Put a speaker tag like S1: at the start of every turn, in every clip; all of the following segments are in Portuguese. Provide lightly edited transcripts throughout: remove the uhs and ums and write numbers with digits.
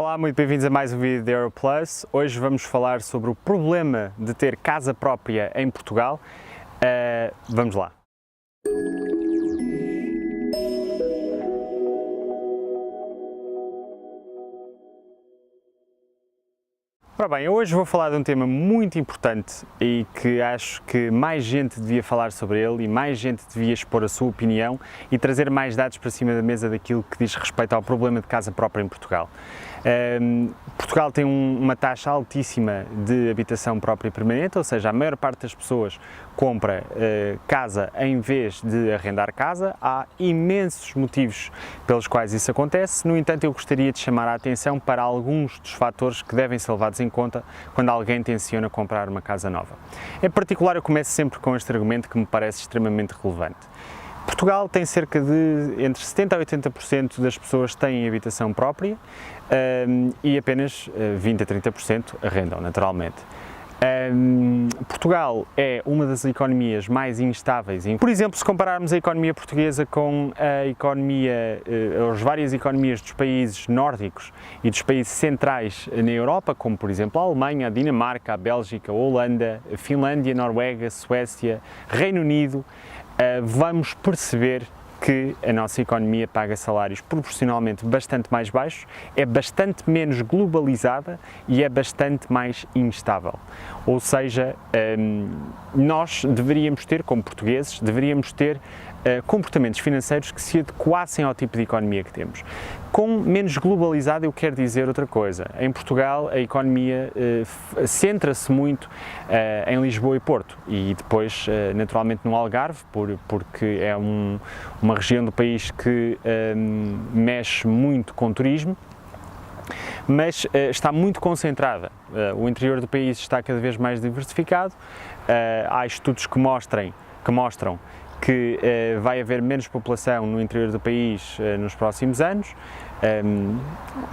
S1: Olá, muito bem-vindos a mais um vídeo da Europlus. Hoje vamos falar sobre o problema de ter casa própria em Portugal. Vamos lá. Ora bem, hoje vou falar de um tema muito importante e que acho que mais gente devia falar sobre ele e mais gente devia expor a sua opinião e trazer mais dados para cima da mesa daquilo que diz respeito ao problema de casa própria em Portugal. Portugal tem uma taxa altíssima de habitação própria permanente, ou seja, a maior parte das pessoas compra casa em vez de arrendar casa. Há imensos motivos pelos quais isso acontece. No entanto, eu gostaria de chamar a atenção para alguns dos fatores que devem ser levados em conta quando alguém tenciona comprar uma casa nova. Em particular, eu começo sempre com este argumento que me parece extremamente relevante. Portugal tem cerca de entre 70% a 80% das pessoas têm habitação própria e apenas 20% a 30% arrendam, naturalmente. Portugal é uma das economias mais instáveis. Por exemplo, se compararmos a economia portuguesa com as várias economias dos países nórdicos e dos países centrais na Europa, como por exemplo a Alemanha, a Dinamarca, a Bélgica, a Holanda, a Finlândia, a Noruega, a Suécia, Reino Unido, vamos perceber que a nossa economia paga salários proporcionalmente bastante mais baixos, é bastante menos globalizada e é bastante mais instável. Ou seja, nós deveríamos ter, como portugueses, deveríamos ter comportamentos financeiros que se adequassem ao tipo de economia que temos. Com menos globalizada eu quero dizer outra coisa. Em Portugal a economia centra-se muito em Lisboa e Porto e depois naturalmente no Algarve, porque é uma região do país que mexe muito com turismo, mas está muito concentrada. O interior do país está cada vez mais diversificado. Há estudos que mostram que vai haver menos população no interior do país nos próximos anos.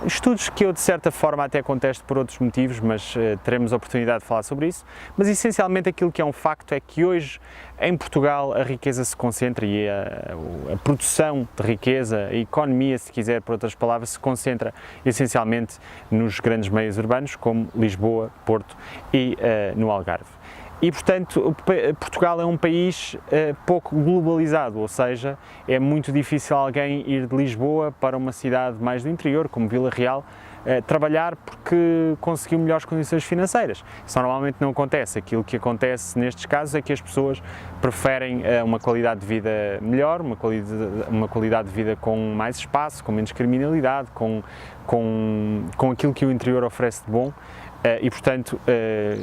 S1: Estudos que eu de certa forma até contesto por outros motivos, mas teremos a oportunidade de falar sobre isso. Mas essencialmente aquilo que é um facto é que hoje em Portugal a riqueza se concentra e a produção de riqueza, a economia, se quiser por outras palavras, se concentra essencialmente nos grandes meios urbanos como Lisboa, Porto e no Algarve. E, portanto, Portugal é um país pouco globalizado, ou seja, é muito difícil alguém ir de Lisboa para uma cidade mais do interior, como Vila Real, trabalhar porque conseguiu melhores condições financeiras. Isso normalmente não acontece. Aquilo que acontece nestes casos é que as pessoas preferem uma qualidade de vida melhor, uma qualidade de vida com mais espaço, com menos criminalidade, com aquilo que o interior oferece de bom. E, portanto,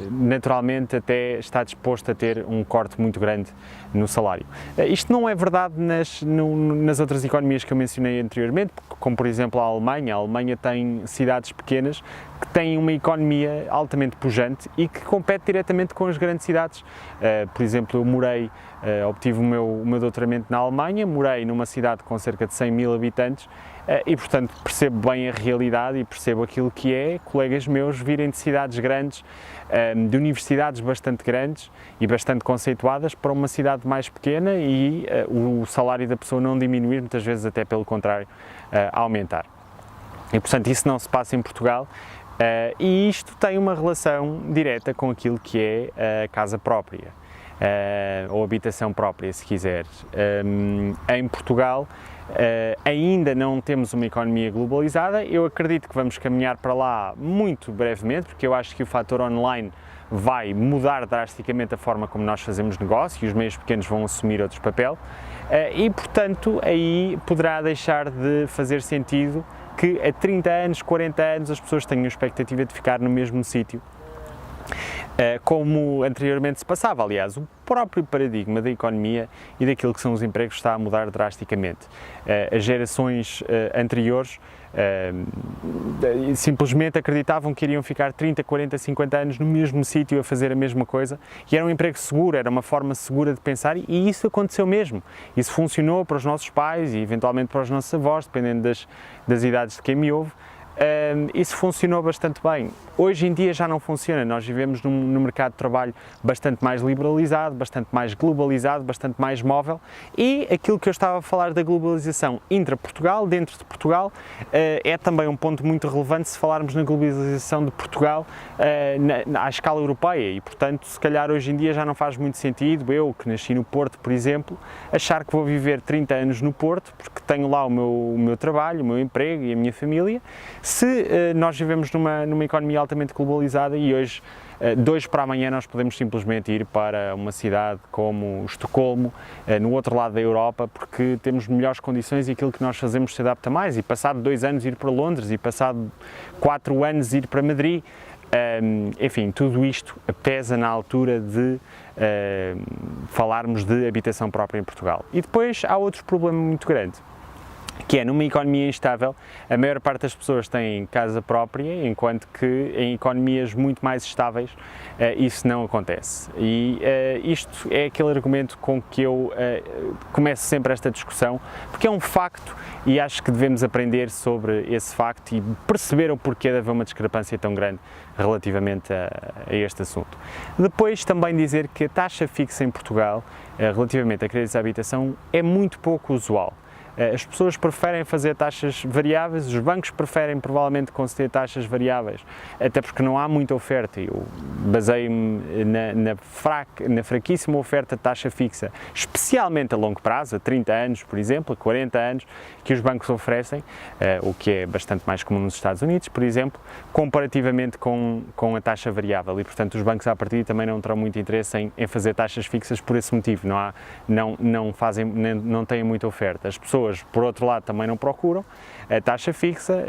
S1: naturalmente até está disposto a ter um corte muito grande no salário. Isto não é verdade nas outras economias que eu mencionei anteriormente, como por exemplo a Alemanha. A Alemanha tem cidades pequenas que têm uma economia altamente pujante e que compete diretamente com as grandes cidades. Por exemplo, eu obtive o meu doutoramento na Alemanha, morei numa cidade com cerca de 100 mil habitantes, e portanto percebo bem a realidade e percebo aquilo que é colegas meus virem de cidades grandes, de universidades bastante grandes e bastante conceituadas para uma cidade mais pequena e o salário da pessoa não diminuir, muitas vezes até pelo contrário, aumentar. E portanto isso não se passa em Portugal. E isto tem uma relação direta com aquilo que é a casa própria, ou habitação própria, se quiser. Em Portugal ainda não temos uma economia globalizada. Eu acredito que vamos caminhar para lá muito brevemente, porque eu acho que o fator online vai mudar drasticamente a forma como nós fazemos negócio e os meios pequenos vão assumir outro papel e, portanto, aí poderá deixar de fazer sentido que a 30 anos, 40 anos as pessoas tenham a expectativa de ficar no mesmo sítio como anteriormente se passava. Aliás, o próprio paradigma da economia e daquilo que são os empregos está a mudar drasticamente. As gerações anteriores simplesmente acreditavam que iriam ficar 30, 40, 50 anos no mesmo sítio a fazer a mesma coisa e era um emprego seguro, era uma forma segura de pensar e isso aconteceu mesmo. Isso funcionou para os nossos pais e eventualmente para os nossos avós, dependendo das idades de quem me ouve. isso funcionou bastante bem. Hoje em dia já não funciona, nós vivemos num mercado de trabalho bastante mais liberalizado, bastante mais globalizado, bastante mais móvel, e aquilo que eu estava a falar da globalização intra-Portugal, dentro de Portugal, é também um ponto muito relevante se falarmos na globalização de Portugal à escala europeia, e portanto se calhar hoje em dia já não faz muito sentido eu, que nasci no Porto, por exemplo, achar que vou viver 30 anos no Porto, porque tenho lá o meu trabalho, o meu emprego e a minha família, se nós vivemos numa economia altamente globalizada e hoje, de hoje para amanhã, nós podemos simplesmente ir para uma cidade como Estocolmo, no outro lado da Europa, porque temos melhores condições e aquilo que nós fazemos se adapta mais, e passado 2 anos ir para Londres e passado 4 anos ir para Madrid, enfim, tudo isto pesa na altura de falarmos de habitação própria em Portugal. E depois há outro problema muito grande, que é, numa economia instável, a maior parte das pessoas tem casa própria, enquanto que em economias muito mais estáveis isso não acontece. E isto é aquele argumento com que eu começo sempre esta discussão, porque é um facto e acho que devemos aprender sobre esse facto e perceber o porquê de haver uma discrepância tão grande relativamente a este assunto. Depois também dizer que a taxa fixa em Portugal, relativamente a créditos à habitação, é muito pouco usual. As pessoas preferem fazer taxas variáveis, os bancos preferem provavelmente conceder taxas variáveis, até porque não há muita oferta. Eu baseio-me na fraquíssima oferta de taxa fixa, especialmente a longo prazo, a 30 anos, por exemplo, a 40 anos, que os bancos oferecem, o que é bastante mais comum nos Estados Unidos, por exemplo, comparativamente com a taxa variável. E, portanto, os bancos à partida também não terão muito interesse em fazer taxas fixas por esse motivo, não têm muita oferta. As pessoas, por outro lado, também não procuram a taxa fixa,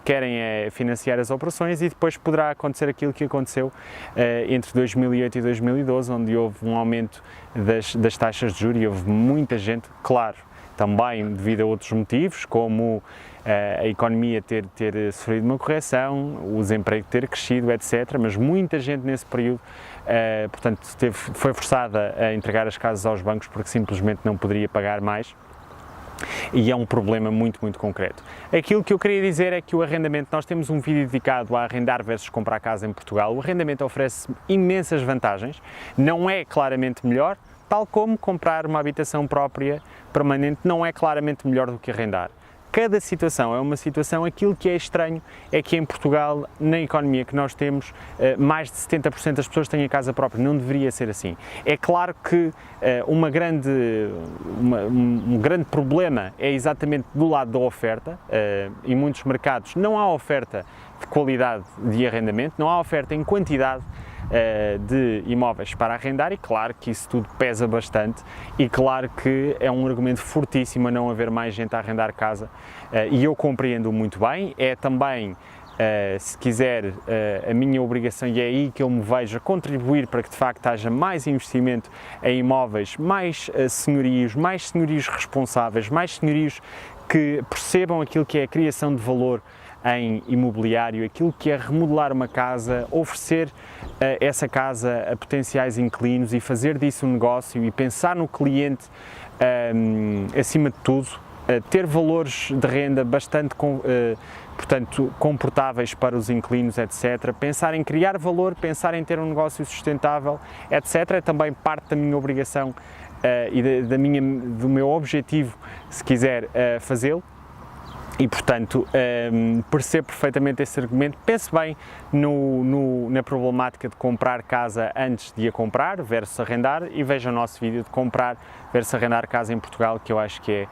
S1: querem financiar as operações, e depois poderá acontecer aquilo que aconteceu entre 2008 e 2012, onde houve um aumento das taxas de juros e houve muita gente, claro, também devido a outros motivos, como a economia ter sofrido uma correção, o desemprego ter crescido, etc. Mas muita gente nesse período, portanto, foi forçada a entregar as casas aos bancos porque simplesmente não poderia pagar mais. E é um problema muito, muito concreto. Aquilo que eu queria dizer é que o arrendamento, nós temos um vídeo dedicado a arrendar versus comprar casa em Portugal. O arrendamento oferece imensas vantagens, não é claramente melhor, tal como comprar uma habitação própria permanente não é claramente melhor do que arrendar. Cada situação é uma situação. Aquilo que é estranho é que em Portugal, na economia que nós temos, mais de 70% das pessoas têm a casa própria. Não deveria ser assim. É claro que um grande problema é exatamente do lado da oferta. Em muitos mercados não há oferta de qualidade de arrendamento, não há oferta em quantidade de imóveis para arrendar, e claro que isso tudo pesa bastante, e claro que é um argumento fortíssimo a não haver mais gente a arrendar casa, e eu compreendo muito bem. É também, se quiser, a minha obrigação, e é aí que eu me vejo a contribuir para que de facto haja mais investimento em imóveis, mais senhorios responsáveis, mais senhorios que percebam aquilo que é a criação de valor em imobiliário, aquilo que é remodelar uma casa, oferecer essa casa a potenciais inquilinos e fazer disso um negócio e pensar no cliente acima de tudo, ter valores de renda bastante portanto, comportáveis para os inquilinos, etc. Pensar em criar valor, pensar em ter um negócio sustentável, etc. É também parte da minha obrigação e do meu objetivo, se quiser, fazê-lo. E, portanto, percebo perfeitamente esse argumento. Pense bem na problemática de comprar casa antes de a comprar versus arrendar, e veja o nosso vídeo de comprar versus arrendar casa em Portugal, que eu acho que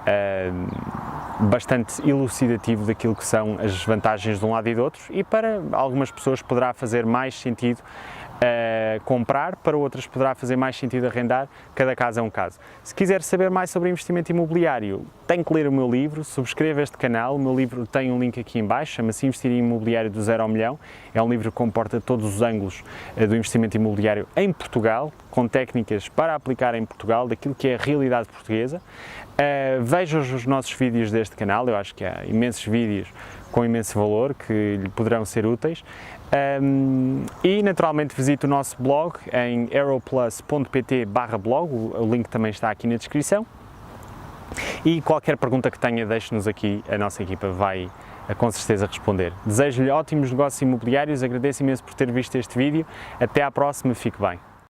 S1: é bastante elucidativo daquilo que são as vantagens de um lado e do outro, e para algumas pessoas poderá fazer mais sentido comprar, para outras poderá fazer mais sentido arrendar. Cada caso é um caso. Se quiser saber mais sobre investimento imobiliário, tem que ler o meu livro, subscreva este canal. O meu livro tem um link aqui em baixo, chama-se Investir em Imobiliário do Zero ao Milhão. É um livro que comporta todos os ângulos do investimento imobiliário em Portugal, com técnicas para aplicar em Portugal, daquilo que é a realidade portuguesa. Veja os nossos vídeos deste canal, eu acho que há imensos vídeos com imenso valor que lhe poderão ser úteis. E naturalmente visite o nosso blog em aeroplus.pt/blog, o link também está aqui na descrição, e qualquer pergunta que tenha, deixe-nos aqui, a nossa equipa vai com certeza responder. Desejo-lhe ótimos negócios imobiliários, agradeço imenso por ter visto este vídeo, até à próxima, fique bem.